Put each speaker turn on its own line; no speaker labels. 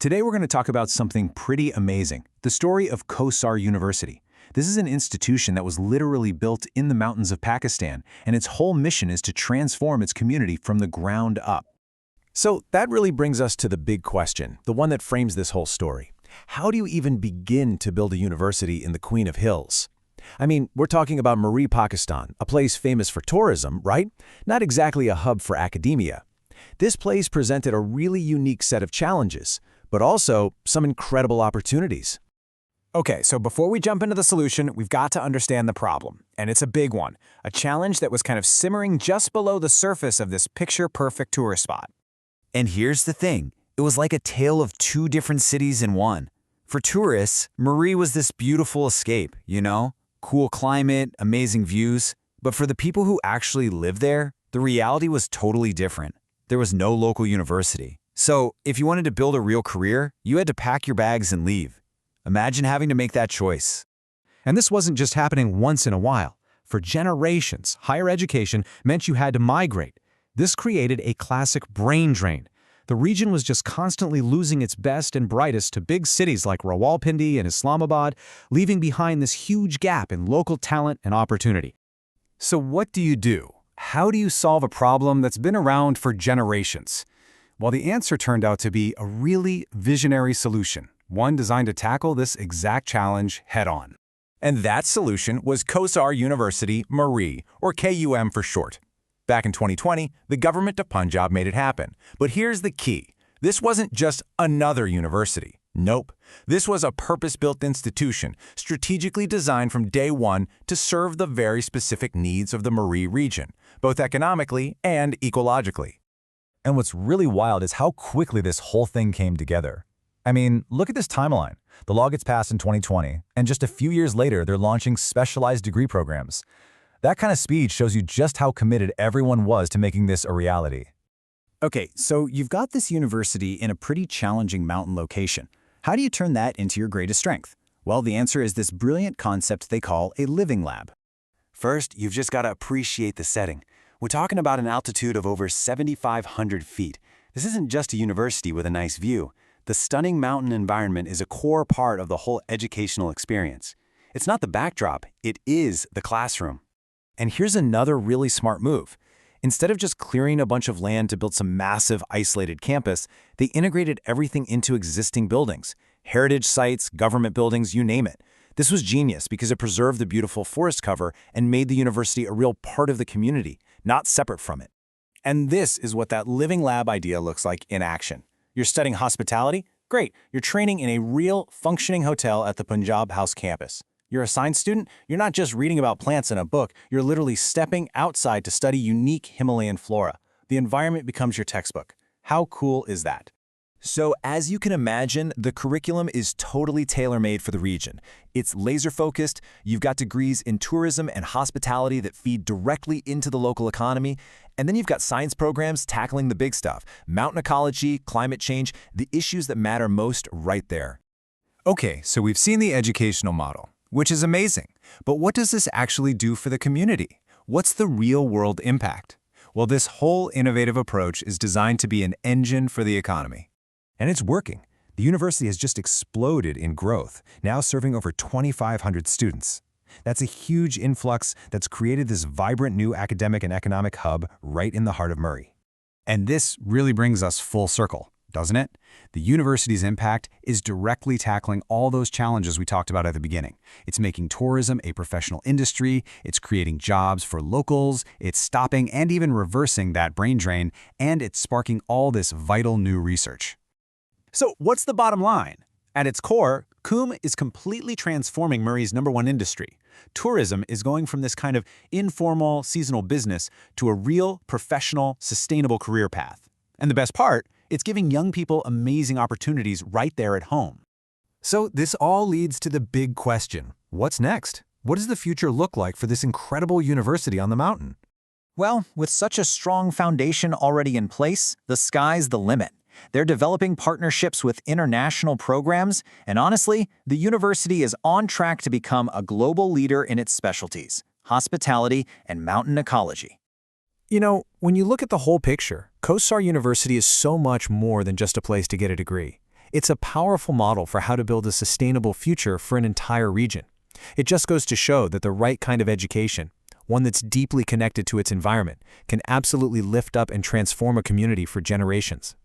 Today we're going to talk about something pretty amazing, the story of Kohsar University. This is an institution that was literally built in the mountains of Pakistan, and its whole mission is to transform its community from the ground up. So that really brings us to the big question, the one that frames this whole story. How do you even begin to build a university in the Queen of Hills? I mean, we're talking about Murree, Pakistan, a place famous for tourism, right? Not exactly a hub for academia. This place presented a really unique set of challenges, but also some incredible opportunities.
Okay, so before we jump into the solution, we've got to understand the problem. And it's a big one, a challenge that was kind of simmering just below the surface of this picture-perfect tourist spot.
And here's the thing, it was like a tale of two different cities in one. For tourists, Murree was this beautiful escape, you know? Cool climate, amazing views. But for the people who actually live there, the reality was totally different. There was no local university. So, if you wanted to build a real career, you had to pack your bags and leave. Imagine having to make that choice.
And this wasn't just happening once in a while. For generations, higher education meant you had to migrate. This created a classic brain drain. The region was just constantly losing its best and brightest to big cities like Rawalpindi and Islamabad, leaving behind this huge gap in local talent and opportunity.
So what do you do? How do you solve a problem that's been around for generations? Well, the answer turned out to be a really visionary solution, one designed to tackle this exact challenge head-on.
And that solution was Kohsar University, Murree, or KUM for short. Back in 2020, the government of Punjab made it happen. But here's the key. This wasn't just another university. Nope. This was a purpose-built institution, strategically designed from day one to serve the very specific needs of the Murree region, both economically and ecologically.
And what's really wild is how quickly this whole thing came together. I mean, look at this timeline. The law gets passed in 2020, and just a few years later, they're launching specialized degree programs. That kind of speed shows you just how committed everyone was to making this a reality.
Okay, so you've got this university in a pretty challenging mountain location. How do you turn that into your greatest strength? Well, the answer is this brilliant concept they call a living lab.
First, you've just got to appreciate the setting. We're talking about an altitude of over 7,500 feet. This isn't just a university with a nice view. The stunning mountain environment is a core part of the whole educational experience. It's not the backdrop, it is the classroom.
And here's another really smart move. Instead of just clearing a bunch of land to build some massive isolated campus, they integrated everything into existing buildings. Heritage sites, government buildings, you name it. This was genius because it preserved the beautiful forest cover and made the university a real part of the community, not separate from it.
And this is what that living lab idea looks like in action. You're studying hospitality? Great, you're training in a real, functioning hotel at the Punjab House campus. You're a science student? You're not just reading about plants in a book, you're literally stepping outside to study unique Himalayan flora. The environment becomes your textbook. How cool is that?
So as you can imagine, the curriculum is totally tailor-made for the region. It's laser-focused, you've got degrees in tourism and hospitality that feed directly into the local economy, and then you've got science programs tackling the big stuff, mountain ecology, climate change, the issues that matter most right there.
Okay, so we've seen the educational model, which is amazing. But what does this actually do for the community? What's the real-world impact? Well, this whole innovative approach is designed to be an engine for the economy.
And it's working. The university has just exploded in growth, now serving over 2,500 students. That's a huge influx that's created this vibrant new academic and economic hub right in the heart of Murree.
And this really brings us full circle, doesn't it? The university's impact is directly tackling all those challenges we talked about at the beginning. It's making tourism a professional industry, it's creating jobs for locals, it's stopping and even reversing that brain drain, and it's sparking all this vital new research. So what's the bottom line? At its core, KUM is completely transforming Murree's #1 industry. Tourism is going from this kind of informal, seasonal business to a real, professional, sustainable career path. And the best part, it's giving young people amazing opportunities right there at home. So this all leads to the big question. What's next? What does the future look like for this incredible university on the mountain?
Well, with such a strong foundation already in place, the sky's the limit. They're developing partnerships with international programs, and honestly, the university is on track to become a global leader in its specialties, hospitality and mountain ecology.
You know, when you look at the whole picture, Kohsar University is so much more than just a place to get a degree. It's a powerful model for how to build a sustainable future for an entire region. It just goes to show that the right kind of education, one that's deeply connected to its environment, can absolutely lift up and transform a community for generations.